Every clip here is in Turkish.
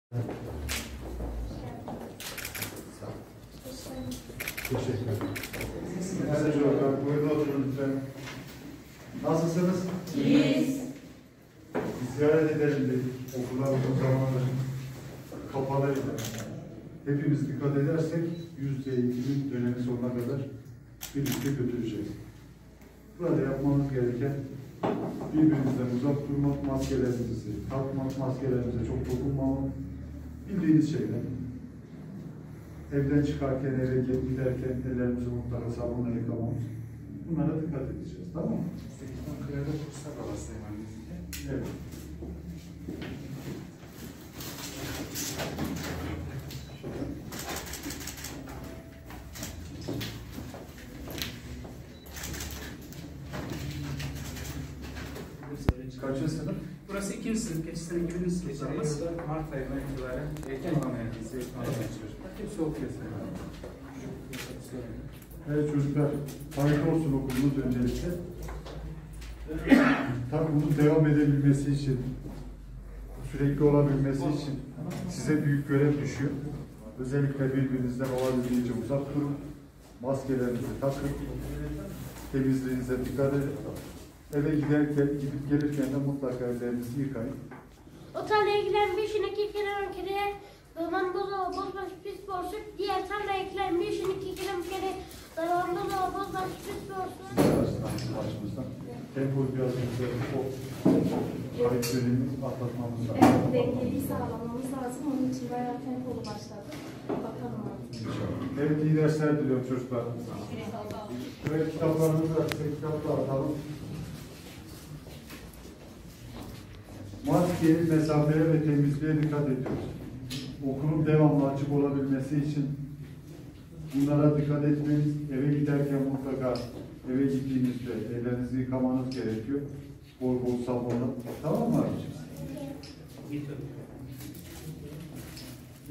Teşekkür ederim. Hadi çocuklar, buyurun oturun lütfen. Nasılsınız? İyiyiz. Ziyaret edelim dedik. Okullar uzun zamandır kapalıydı. Hepimiz dikkat edersek %2'nin dönemi sonuna kadar birlikte götüreceğiz. Burada yapmamız gereken birbirimizden uzak durmak, maskelerimizi takmak, maskelerimize çok dokunmamak, bildiğiniz şeyler. Evden çıkarken, eve giderken ellerimizi mutlaka sabunla yıkamamız. Bunlara dikkat edeceğiz, tamam mı? 8'den kredi kurslar arasındayım annesinde. Evet. Kaçıncı sınıf? Burası 2. sınıf, geçen sene 2. sınıflarımız. Mart ayından itibaren erken alamaya çocuklar. Hepsi okuyor sayın. Evet çocuklar, hayırlı olsun okulunuz öncelikle. Tabii bunun devam edebilmesi için, sürekli olabilmesi için size büyük görev düşüyor. Özellikle birbirinizden olabildiğince uzak durun. Maskelerinizi takın. Temizliğinize dikkat edin. Eve giderken, gidip gelirken de mutlaka ellerinizi yıkayın. O tarlaya giden bir işin 2 kere 10 kere davan bozbaş pis borsuk. Diğer tarlaya giden bir işin 2 kere 10 kere davan bozbaş pis borsuk. Başımızdan. Tempoyu biraz yükseltip o kayıt dönemini atlatmamız lazım. Evet, dengeliyi sağlamamız lazım. Onun için bayağı tempolu başladık. Bakalım artık. Evet, iyi dersler diliyorum çocuklar. Evet, kitaplarımızı da size kitapla atalım. Maskeye, mesafeye ve temizliğe dikkat ediyoruz. Okulun devamlı açık olabilmesi için bunlara dikkat etmeniz, eve giderken mutlaka eve gittiğinizde ellerinizi yıkamanız gerekiyor. Bol bol sabunla. Tamam mı abiciğim?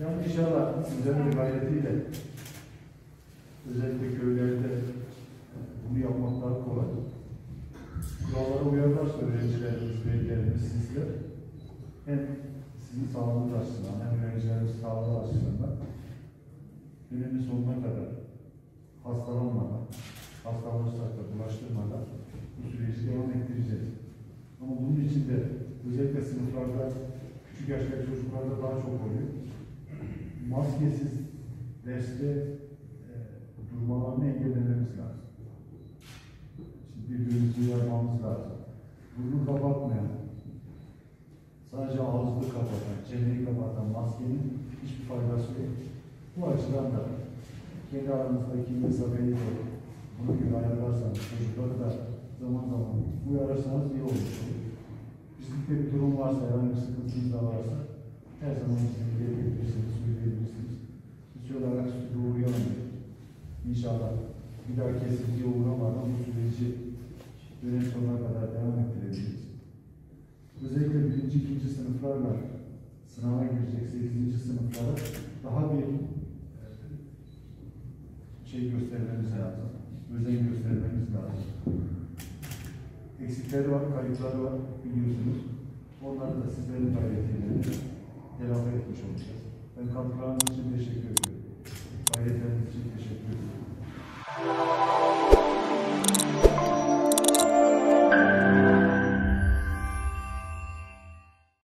Yani inşallah sizlerin gayretiyle özellikle köylerde bunu yapmak daha kolay. Kurallara uyarlarsa öğrencilerimiz, velilerimiz, sizler hem sizin sağlığınız açısından hem öğrencilerimiz sağlığı açısından dönemin sonuna kadar hastalanmadan, hastalanırsak da bulaştırmadan bu süreci devam ettireceğiz. Ama bunun için de özellikle sınıflarda, küçük yaştaki çocuklarda daha çok oluyor. Maskesiz derste durmalarını engellememiz lazım. Birbirimizi uyarmamız lazım. Burnu kapatmayan, sadece ağzını kapatan, çeneyi kapatan maskenin hiçbir faydası yok. Bu açıdan da kendi aranızdaki mesafeyi buna göre ayarlarsanız, çocukları da zaman zaman uyarırsanız iyi olur. Bizlikte bir durum varsa, herhangi bir sıkıntınız da varsa her zaman sizi diyebilirsiniz, söyleyebilirsiniz. Biz şöyle ayaküstü uğrayalım. İnşallah bir daha kesintiye uğramadan bu süreci dönem sonuna kadar devam ettirebiliriz. Özellikle 1. 2. sınıflarla sınava girecek 8. sınıflara daha bir şey göstermemiz lazım. Özen göstermemiz lazım. Eksikleri var, kayıpları var biliyorsunuz. Onları da sizlerin gayretiyle telafi etmiş olacağız. Ben katkılarınız için teşekkür ederim.